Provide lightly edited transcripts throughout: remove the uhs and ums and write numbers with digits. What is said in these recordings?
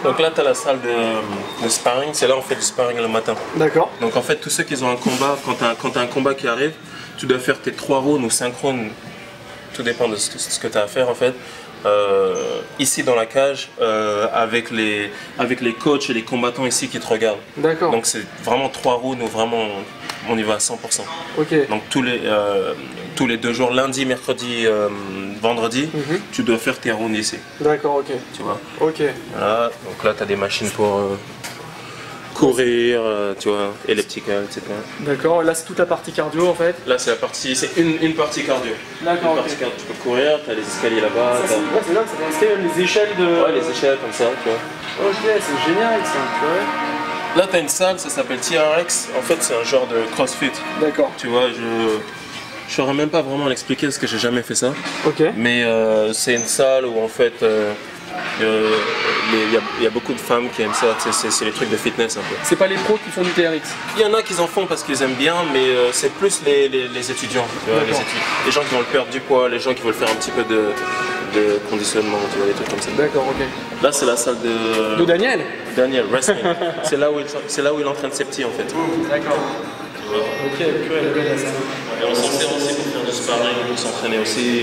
Donc là, tu as la salle de sparring, c'est là on fait du sparring le matin. D'accord. Donc en fait, tous ceux qui ont un combat, quand tu as un combat qui arrive, tu dois faire tes 3 rounds ou 5 rounds, tout dépend de ce que tu as à faire en fait. Ici dans la cage, avec les coachs et les combattants ici qui te regardent. D'accord. Donc c'est vraiment 3 rounds où vraiment on y va à 100%. Ok. Donc tous les 2 jours, lundi, mercredi, vendredi, tu dois faire tes rounds ici. D'accord, ok. Tu vois. Ok. Voilà, donc là tu as des machines pour courir, tu vois, elliptical, etc. D'accord, là c'est toute la partie cardio en fait. Là c'est la partie, c'est une partie cardio. D'accord, ok. Tu peux courir, tu as les escaliers là-bas. C'est là que ça va rester les échelles de... Ouais, les échelles comme ça, tu vois. Ok, c'est génial ça, tu vois. Là, tu as une salle, ça s'appelle TRX. En fait, c'est un genre de CrossFit. D'accord. Tu vois, je saurais même pas vraiment l'expliquer parce que j'ai jamais fait ça. Ok. Mais c'est une salle où en fait, il y a beaucoup de femmes qui aiment ça. C'est les trucs de fitness un peu. C'est pas les pros qui font du TRX? Il y en a qui en font parce qu'ils aiment bien, mais c'est plus les étudiants. Tu vois, les gens qui veulent perdre du poids, les gens qui veulent faire un petit peu de conditionnement, tu vois, des trucs comme ça. D'accord, ok. Là, c'est la salle de Daniel? Daniel, wrestling. c'est là où il entraîne ses petits en fait. D'accord. Ok, et on s'en sert aussi pour faire du sparring, pour s'entraîner aussi.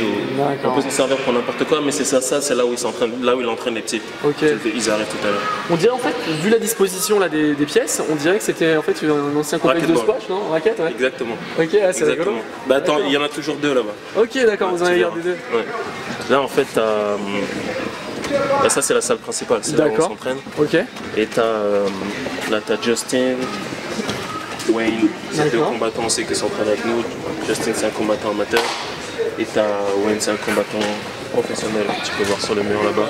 On peut s'en servir pour n'importe quoi, mais c'est ça, c'est là où il s'entraîne, là où il entraîne les petits. Ok. Ils arrivent tout à l'heure. On dirait en fait, vu la disposition là, des pièces, on dirait que c'était en fait un ancien complexe de squash, non? Raquette, ouais. Exactement. Ok, ah, c'est rigolo. Bah attends, il y en a toujours 2 là-bas. Ok, d'accord, vous en avez gardé 2. Ouais. Là en fait, là, ça c'est la salle principale, c'est là où on s'entraîne. Ok. Et là t'as Justin, Wayne, c'est 2 combattants aussi qui s'entraînent avec nous. Justin c'est un combattant amateur et Wayne c'est un combattant professionnel, tu peux voir sur le mur là-bas.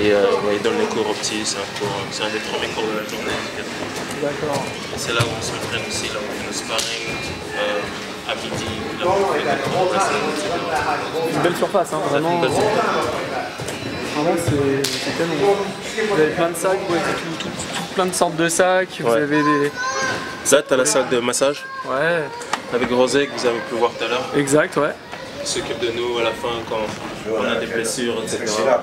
Et il donne les cours aux petits, c'est un des premiers cours de la journée. D'accord. C'est là où on s'entraîne aussi, là où on fait le sparring, à midi, là où on fait des cours de wrestling, etc. Une belle surface, hein, vraiment. Une belle surface. Vraiment, c'est tellement. Vous avez plein de sacs, vous avez plein de sortes de sacs, vous avez des... Ça, tu as la salle de massage. Ouais. Avec Rosé que vous avez pu voir tout à l'heure. Exact, ouais. Il s'occupe de nous à la fin quand on a des blessures, etc. Super.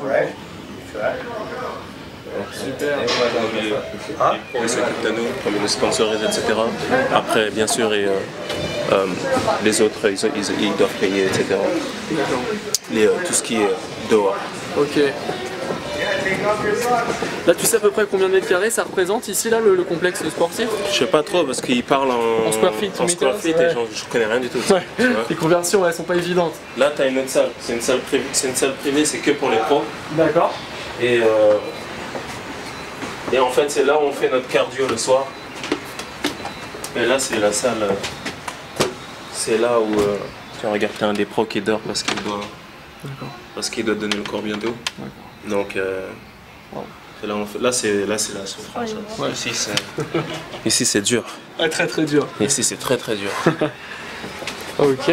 Il s'occupe de nous, comme il nous sponsorise, etc. Après, bien sûr, les autres, ils doivent payer, etc. Tout ce qui est dehors. Ok. Là, tu sais à peu près combien de mètres carrés ça représente ici, là, le complexe sportif? Je sais pas trop parce qu'il parle en square feet, et je connais rien du tout. Ouais. Les conversions, elles sont pas évidentes. Là, tu as une autre salle. C'est une salle privée, c'est que pour les pros. D'accord. Et en fait, c'est là où on fait notre cardio le soir. Et là, c'est la salle. C'est là où tu regardes, t'as un des pros qui dort parce qu'il doit donner le corps bientôt. Donc là, là c'est la souffrance. Ouais. Ici c'est dur. Ouais, très très dur. Ici c'est très très dur. Ok.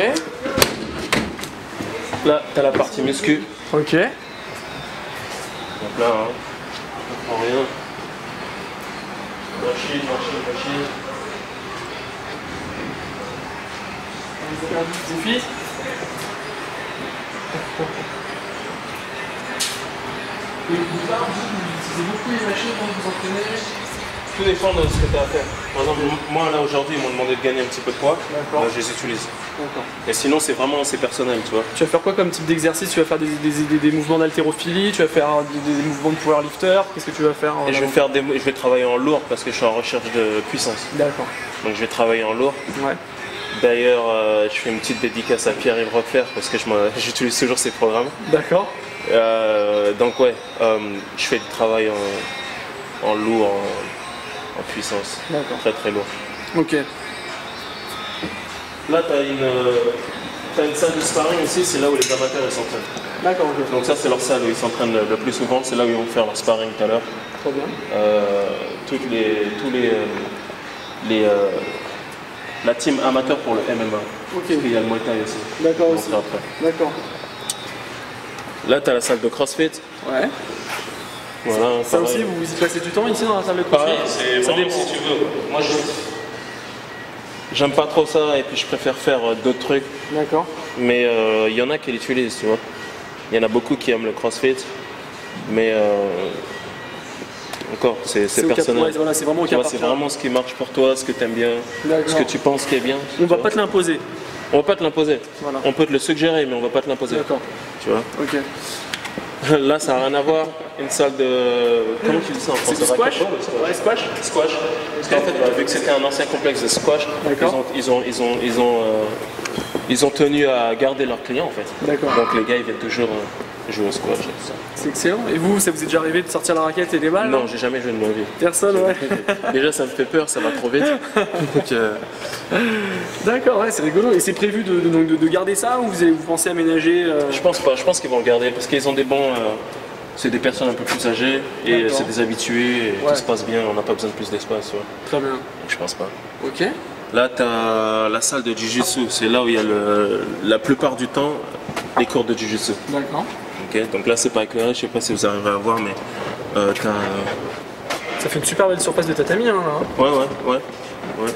Là t'as la partie muscu. Ok. Donc là, on prend rien. Machine. Vous avez perdu vos fils? Et vous utilisez beaucoup les machines quand vous entraînez? Tout dépend de ce que tu as à faire. Par exemple, moi là aujourd'hui, ils m'ont demandé de gagner un petit peu de poids. Moi, je les utilise. Et sinon, c'est vraiment assez personnel, tu vois. Tu vas faire quoi comme type d'exercice? Tu vas faire des mouvements d'haltérophilie? Tu vas faire des mouvements de powerlifter? Qu'est-ce que tu vas faire? Je vais travailler en lourd parce que je suis en recherche de puissance. D'accord. Donc je vais travailler en lourd. Ouais. D'ailleurs, je fais une petite dédicace à Pierre-Yves Roquefort parce que j'utilise toujours ses programmes. D'accord. Donc ouais, je fais du travail en lourd, en puissance. D'accord. Très très lourd. Ok. Là, tu as une salle de sparring ici, c'est là où les amateurs s'entraînent. D'accord, ok. Donc ça, c'est leur salle où ils s'entraînent le plus souvent, c'est là où ils vont faire leur sparring tout à l'heure. Très bien. la team amateur pour le MMA. Ok. Il y a le Muay Thai aussi. D'accord On aussi. montre après. D'accord. Là, tu as la salle de CrossFit. Ouais. Voilà, Ça pareil. aussi, vous y passez du temps ici dans la salle de CrossFit? Pareil, c'est Ça vraiment dépend. si tu veux. Moi, j'aime pas trop ça et puis je préfère faire d'autres trucs. D'accord. Mais il y en a qui l'utilisent, tu vois. Il y en a beaucoup qui aiment le CrossFit. Mais encore, c'est au cas- personnel. ouais, voilà, c'est vraiment au Tu cas vois, par c'est cas. vraiment ce qui marche pour toi, ce que tu aimes bien, D'accord. ce que tu penses qui est bien. On va tu pas te l'imposer. On va pas te l'imposer. Voilà. On peut te le suggérer, mais on va pas te l'imposer. D'accord. Tu vois. Ok. Là, ça n'a rien à voir. Une salle de. Comment tu dis ça en C'est français? du squash? Racquetball ou Ouais, squash. Squash. Parce qu'en fait, vu que c'était un ancien complexe de squash, D'accord. ils ont tenu à garder leurs clients en fait. D'accord. Donc les gars, ils viennent toujours jouer au squash et tout ça. C'est excellent. Et vous, ça vous est déjà arrivé de sortir la raquette et des balles? Non, j'ai jamais joué de ma vie. Personne, ouais. Déjà, ça me fait peur, ça va trop vite. Donc, D'accord, ouais, c'est rigolo. Et c'est prévu de garder ça ou vous pensez aménager je pense pas. Je pense qu'ils vont le garder parce qu'ils ont des bons. C'est des personnes un peu plus âgées et D'accord. c'est des habitués et Ouais. tout se passe bien. On n'a pas besoin de plus d'espace. Ouais. Très bien. Donc, je pense pas. Ok. Là, tu as la salle de Jiu-Jitsu. C'est là où il y a la plupart du temps les cours de Jiu-Jitsu. D'accord. Ok. Donc là, c'est pas éclairé. Je sais pas si vous arrivez à voir, mais Ça fait une super belle surface de tatami, hein, là. ouais.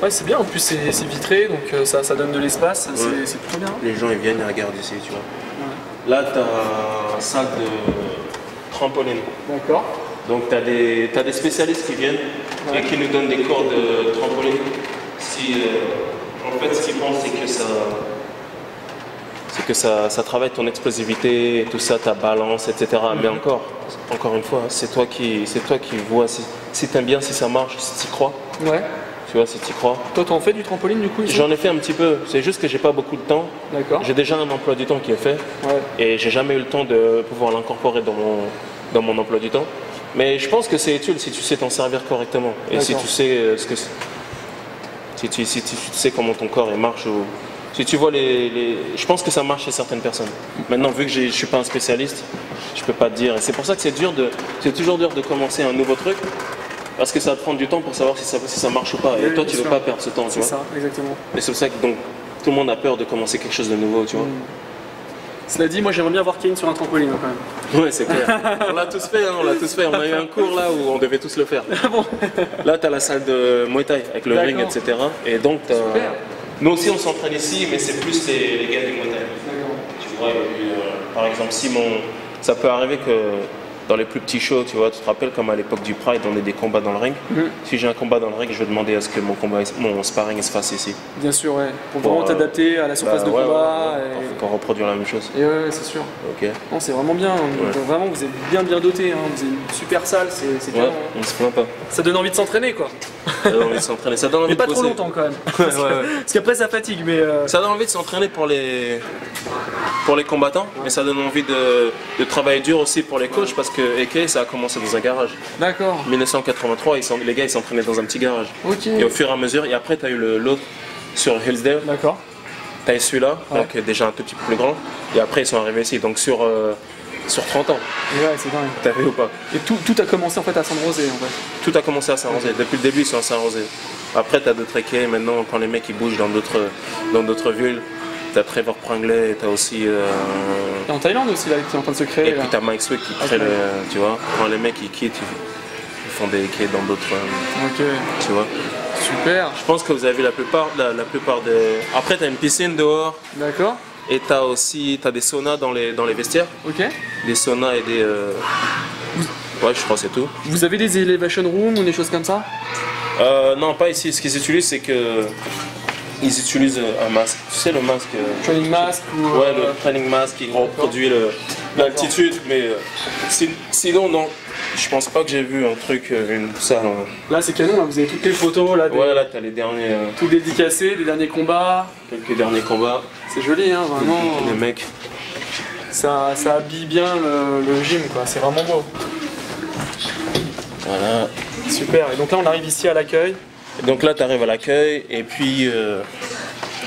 Ouais, c'est bien. En plus, c'est vitré, donc ça donne de l'espace. C'est plutôt bien. Les gens ils viennent, ils regardent ici, tu vois. Là, tu as une salle de trampoline. D'accord. Donc, tu as des spécialistes qui viennent et qui nous donnent des cours de trampoline. En fait, ce qu'ils pensent, c'est que ça travaille ton explosivité, tout ça, ta balance, etc. Mais encore une fois, c'est toi qui vois si tu aimes bien, si ça marche, si tu y crois. Ouais. Tu vois, si tu y crois. Toi, t'en fais du trampoline du coup ici? J'en ai fait un petit peu, c'est juste que j'ai pas beaucoup de temps. D'accord. J'ai déjà un emploi du temps qui est fait Ouais. et j'ai jamais eu le temps de pouvoir l'incorporer dans mon emploi du temps. Mais je pense que c'est utile si tu sais t'en servir correctement et si D'accord. tu sais ce que c'est. Si tu sais comment ton corps il marche ou si tu vois je pense que ça marche chez certaines personnes. Maintenant, vu que je suis pas un spécialiste, je peux pas te dire. Et c'est pour ça que c'est toujours dur de commencer un nouveau truc. Parce que ça va te prendre du temps pour savoir si ça marche ou pas. Et Oui, toi, bien tu veux sûr. pas perdre ce temps, tu C'est vois. ça, exactement. Et c'est pour ça que donc, tout le monde a peur de commencer quelque chose de nouveau, tu vois. Cela dit, moi j'aimerais bien voir Kane sur un trampoline hein, quand même. Ouais, c'est clair. On l'a tous fait, hein, on l'a tous fait. On a eu un cours là où on devait tous le faire. Là, tu as la salle de Muay Thai avec le ring, D'accord. etc. Et donc, Super. nous aussi, on s'entraîne ici, mais c'est plus les gars du Muay Thai. Tu vois, et puis, par exemple, ça peut arriver que dans les plus petits shows, tu vois, tu te rappelles comme à l'époque du Pride, on a des combats dans le ring. Si j'ai un combat dans le ring, je vais demander à ce que mon sparring se fasse ici. Bien sûr, ouais. Pour vraiment t'adapter à la surface de combat. Faut qu'on reproduise la même chose. Et ouais, c'est sûr. Ok. Non, c'est vraiment bien. Donc, vraiment, vous êtes bien doté. Hein. Vous avez une super salle, c'est bien. Ouais, Hein. on se plaint pas. Ça donne envie de s'entraîner, quoi. Ça donne envie de s'entraîner. Ça donne envie Mais de pas trop bosser. longtemps quand même. Ouais. Parce qu'après, ça fatigue. Mais Ça donne envie de s'entraîner pour les combattants, mais ça donne envie de travailler dur aussi pour les coachs parce que AK, ça a commencé dans un garage. d'accord. 1983, les gars ils s'entraînaient dans un petit garage. Ok. Et au fur et à mesure, et après tu as eu l'autre sur Hillsdale, D'accord. tu as eu celui-là, Ouais. donc déjà un tout petit peu plus grand, et après ils sont arrivés ici, donc sur 30 ans, Et ouais, c'est dingue. t'as vu ou pas? Et tout a commencé en fait à Saint-Rosé en fait. Tout a commencé à Saint-Rosé, depuis le début ils sont à Saint-Rosé. Après tu as d'autres AK, maintenant quand les mecs ils bougent dans d'autres villes, tu as Trevor Prangley, tu as aussi... Et en Thaïlande aussi là, qui est en train de se créer. Et là. puis t'as Mike Swick qui crée tu vois, quand les mecs ils quittent, ils font des quais dans d'autres, Ok. tu vois. Super. Je pense que vous avez la plupart des... Après t'as une piscine dehors D'accord. et t'as des saunas dans les vestiaires, Ok. des saunas et des... Ouais, je crois que c'est tout. Vous avez des elevation rooms ou des choses comme ça? Non, pas ici. Ce qu'ils utilisent, c'est que ils utilisent un masque. Tu sais le masque. Training mask ou. Ouais, le training mask qui reproduit l'altitude, mais sinon non. Je pense pas que j'ai vu un truc, une salle. Là c'est canon, là, vous avez toutes les photos là, Ouais, là t'as les derniers, tout dédicacé, les derniers combats. quelques derniers combats. C'est joli hein, vraiment. Les mecs. Ça habille bien le gym quoi, c'est vraiment beau.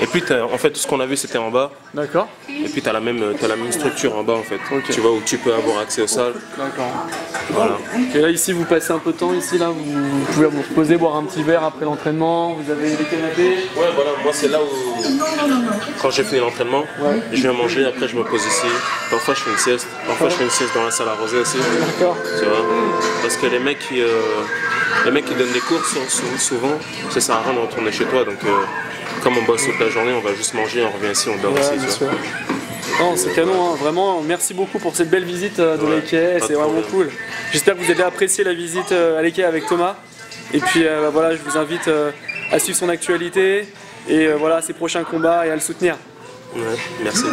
Et puis en fait tout ce qu'on a vu c'était en bas. D'accord. Et puis t'as la même structure en bas en fait. Ok. Tu vois où tu peux avoir accès aux salles. D'accord. Voilà. Et là ici vous passez un peu de temps ici là, vous pouvez vous reposer, boire un petit verre après l'entraînement, vous avez des canapés. Ouais voilà, moi c'est là où quand j'ai fini l'entraînement, je viens manger, après je me pose ici. Parfois je fais une sieste, parfois je fais une sieste dans la salle arrosée aussi. D'accord. Tu vois. Parce que les mecs qui donnent des cours souvent, ça sert à rien de retourner chez toi. Donc comme on bosse toute la journée, on va juste manger, on revient ici, on dort ici. Tu vois. Non, c'est canon, hein. Vraiment, merci beaucoup pour cette belle visite de l'Ekei, c'est vraiment cool. J'espère que vous avez apprécié la visite à l'Ekei avec Thomas. Et puis voilà, je vous invite à suivre son actualité et voilà ses prochains combats et à le soutenir. Ouais, merci.